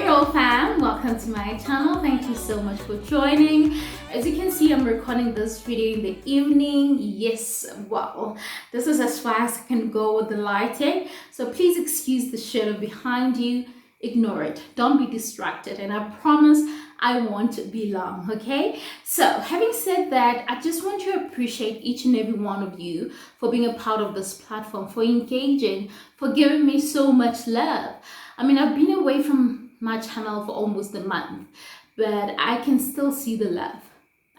RealFam, welcome to my channel. Thank you so much for joining. As you can see, I'm recording this video in the evening. Yes, well, this is as far as I can go with the lighting, so please excuse the shadow behind you. Ignore it, don't be distracted, and I promise I won't be long. Okay, so having said that, I just want to appreciate each and every one of you for being a part of this platform, for engaging, for giving me so much love. I mean, I've been away from my channel for almost a month, but I can still see the love.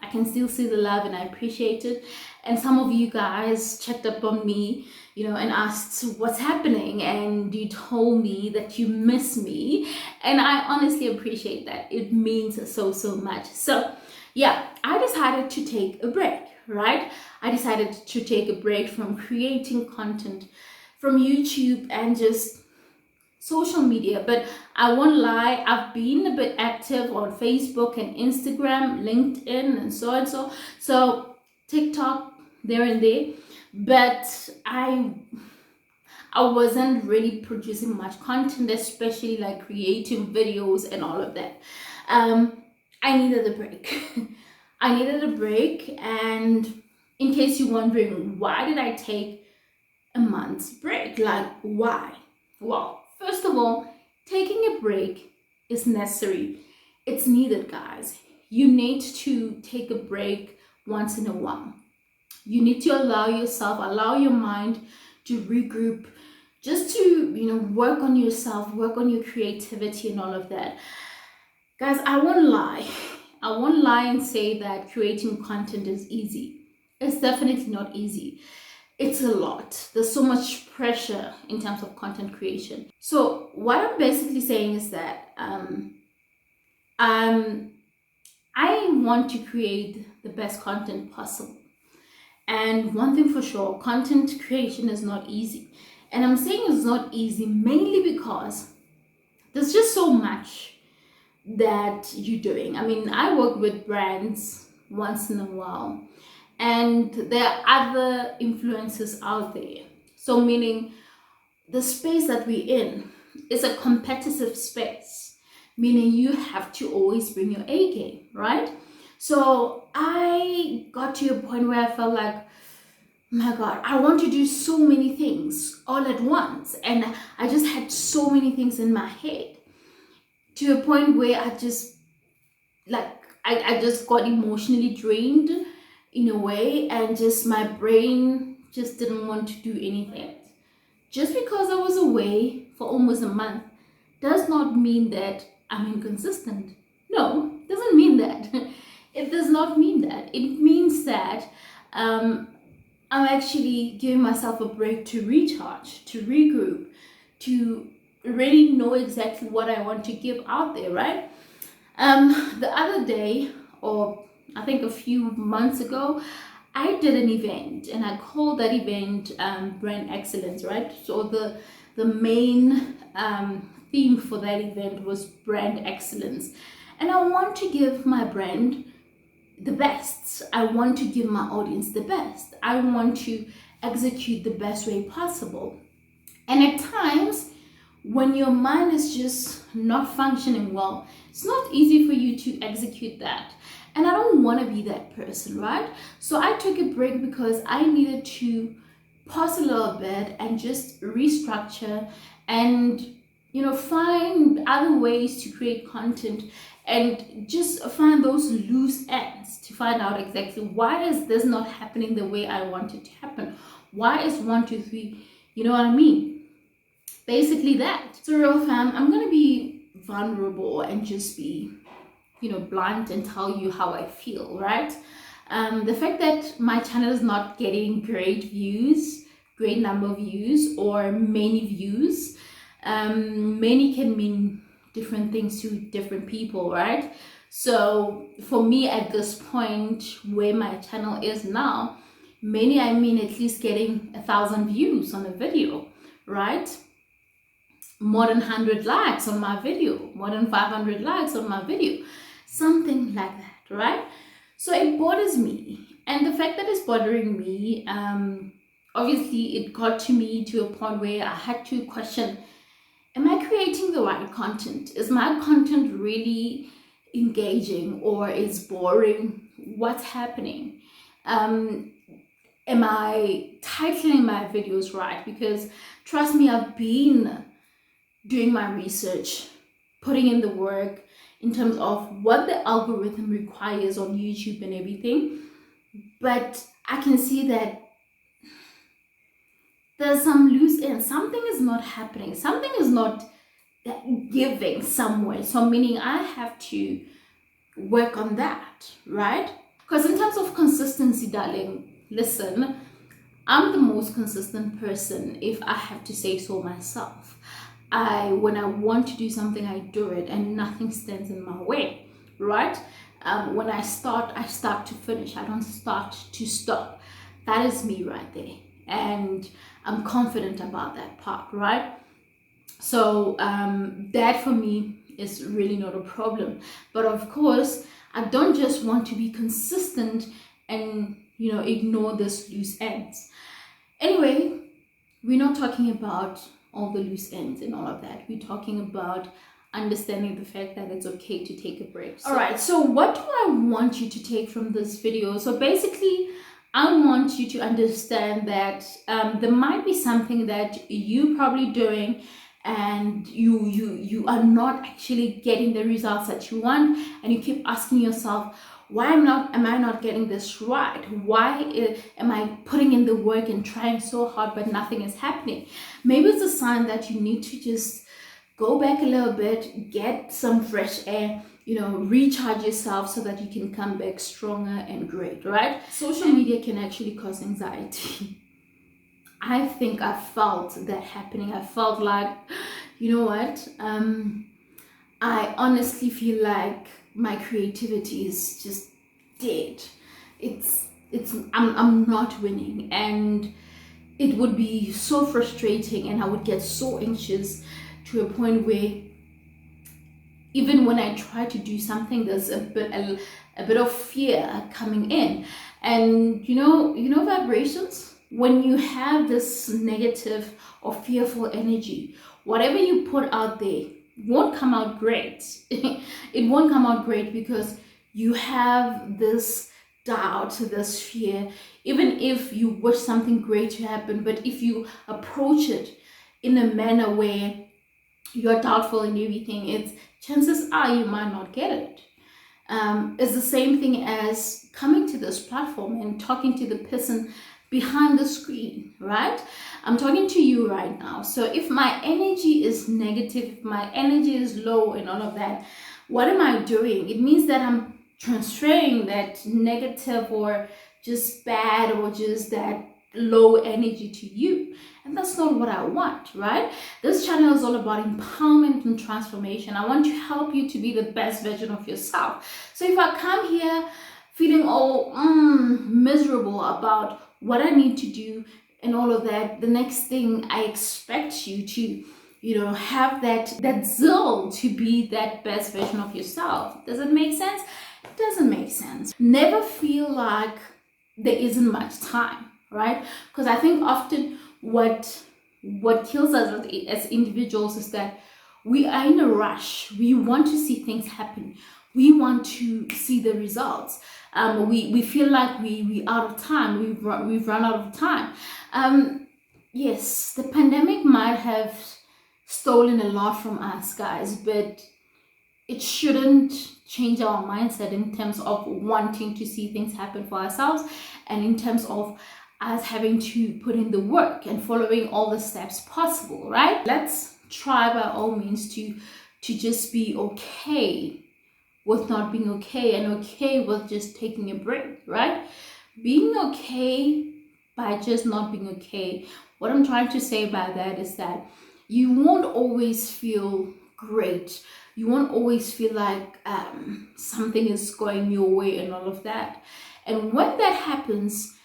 I can still see the love, and I appreciate it. And some of you guys checked up on me, and asked what's happening, and you told me that you miss me, and I honestly appreciate that. It means so much. So yeah, I decided to take a break, right? I decided to take a break from creating content from YouTube and just social media, but I won't lie, I've been a bit active on Facebook and Instagram, LinkedIn, and so TikTok there and there, but I wasn't really producing much content, especially like creating videos and all of that. I needed a break. I needed a break, and in case you're wondering, why did I take a month's break? Like, why? Well, first of all, taking a break is necessary. It's needed, guys. You need to take a break once in a while. You need to allow your mind to regroup, just to, work on yourself, work on your creativity and all of that. Guys, I won't lie. I won't lie and say that creating content is easy. It's definitely not easy. It's a lot. There's so much pressure in terms of content creation. So what I'm basically saying is that I want to create the best content possible. And one thing for sure, content creation is not easy. And I'm saying it's not easy mainly because there's just so much that you're doing. I mean, I work with brands once in a while, and there are other influencers out there. So meaning the space that we're in is a competitive space, meaning you have to always bring your A game, right? So I got to a point where I felt like, my God, I want to do so many things all at once. And I just had so many things in my head, to a point where I just got emotionally drained in a way, and just my brain just didn't want to do anything. Just because I was away for almost a month does not mean that I'm inconsistent. No, it doesn't mean that. It does not mean that. It means that I'm actually giving myself a break to recharge, to regroup, to really know exactly what I want to give out there, right? The other day, or I think a few months ago, I did an event, and I called that event brand excellence, right? So the main theme for that event was brand excellence, and I want to give my brand the best. I want to give my audience the best. I want to execute the best way possible. And at times, when your mind is just not functioning well, it's not easy for you to execute that. And I don't want to be that person, right? So I took a break because I needed to pause a little bit and just restructure and, find other ways to create content, and just find those loose ends to find out exactly why is this not happening the way I want it to happen. Why is 1, 2, 3, you know what I mean? Basically that. So RealFam, I'm going to be vulnerable and just be, blunt and tell you how I feel, right? The fact that my channel is not getting great number of views, or many views, many can mean different things to different people, right? So for me at this point where my channel is now, many, I mean at least getting 1,000 views on a video, right? More than 100 likes on my video, more than 500 likes on my video, something like that, right? So it bothers me, and the fact that it's bothering me, obviously it got to me to a point where I had to question, am I creating the right content? Is my content really engaging or is boring? What's happening? Am I titling my videos right? Because trust me, I've been doing my research, putting in the work in terms of what the algorithm requires on YouTube and everything. But I can see that there's some loose ends. Something is not happening. Something is not giving somewhere. So meaning I have to work on that, right? Because in terms of consistency, darling, listen, I'm the most consistent person, if I have to say so myself. When I want to do something, I do it and nothing stands in my way, right? When I start to finish. I don't start to stop. That is me right there. And I'm confident about that part, right? So that for me is really not a problem. But of course, I don't just want to be consistent and, ignore this loose ends. Anyway, we're not talking about all the loose ends and all of that. We're talking about understanding the fact that it's okay to take a break. All right, so what do I want you to take from this video? So basically, I want you to understand that there might be something that you probably doing and you are not actually getting the results that you want, and you keep asking yourself, why am I not getting this right? Why am I putting in the work and trying so hard but nothing is happening? Maybe it's a sign that you need to just go back a little bit, get some fresh air, recharge yourself so that you can come back stronger and great, right? Social media can actually cause anxiety. I think I felt that happening. I felt like, you know what? I honestly feel like my creativity is just dead. I'm not winning, and it would be so frustrating, and I would get so anxious to a point where even when I try to do something, there's a bit of fear coming in. And vibrations, when you have this negative or fearful energy, whatever you put out there won't come out great. It won't come out great because you have this doubt, this fear, even if you wish something great to happen. But if you approach it in a manner where you're doubtful and everything, chances are you might not get it. It's the same thing as coming to this platform and talking to the person behind the screen, right? I'm talking to you right now. So if my energy is negative, if my energy is low and all of that, what am I doing? It means that I'm transferring that negative or just bad or just that low energy to you. And that's not what I want, right? This channel is all about empowerment and transformation. I want to help you to be the best version of yourself. So if I come here feeling all miserable about what I need to do and all of that, the next thing I expect you to have that zeal to be that best version of yourself. Does it make sense? It doesn't make sense. Never feel like there isn't much time, right? Because I think often what kills us as individuals is that we are in a rush. We want to see things happen. We want to see the results. We feel like we out of time. We've run out of time. Yes, the pandemic might have stolen a lot from us, guys, but it shouldn't change our mindset in terms of wanting to see things happen for ourselves, and in terms of us having to put in the work and following all the steps possible, right? Let's try by all means to just be okay with not being okay, and okay with just taking a break, right? Being okay by just not being okay. What I'm trying to say by that is that you won't always feel great. You won't always feel like something is going your way and all of that. And when that happens,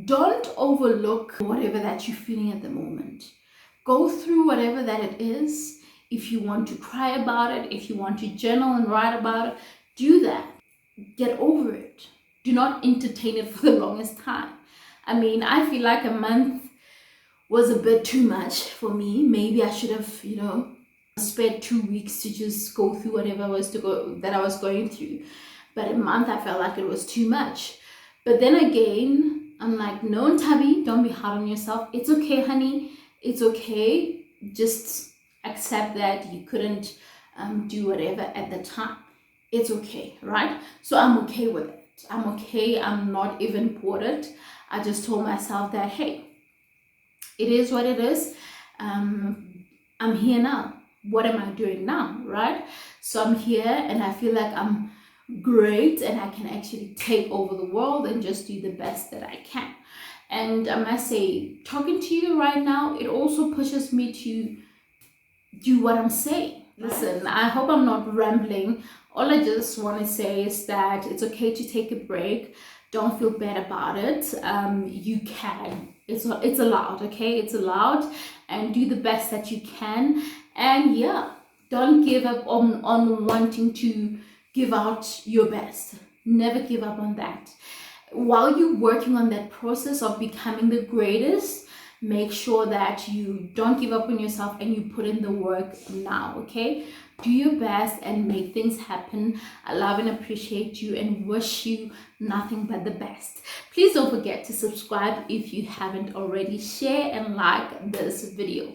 don't overlook whatever that you're feeling at the moment. Go through whatever that it is. If you want to cry about it, if you want to journal and write about it, do that. Get over it. Do not entertain it for the longest time. I mean, I feel like a month was a bit too much for me. Maybe I should have, Spare 2 weeks to just go through whatever that I was going through. But a month, I felt like it was too much. But then again, I'm like, no, Nthabi, don't be hard on yourself. It's okay, honey. It's okay. Just accept that you couldn't do whatever at the time. It's okay, right? So I'm okay with it. I'm okay. I'm not even bothered. I just told myself that, hey, it is what it is. I'm here now. What am I doing now, right? So I'm here and I feel like I'm great and I can actually take over the world and just do the best that I can. And I must say, talking to you right now, it also pushes me to do what I'm saying. Listen, I hope I'm not rambling. All I just want to say is that it's okay to take a break. Don't feel bad about it. You can. It's allowed, okay? It's allowed, and do the best that you can. And yeah, don't give up on wanting to give out your best. Never give up on that. While you're working on that process of becoming the greatest, make sure that you don't give up on yourself and you put in the work now, okay? Do your best and make things happen. I love and appreciate you and wish you nothing but the best. Please don't forget to subscribe if you haven't already. Share and like this video.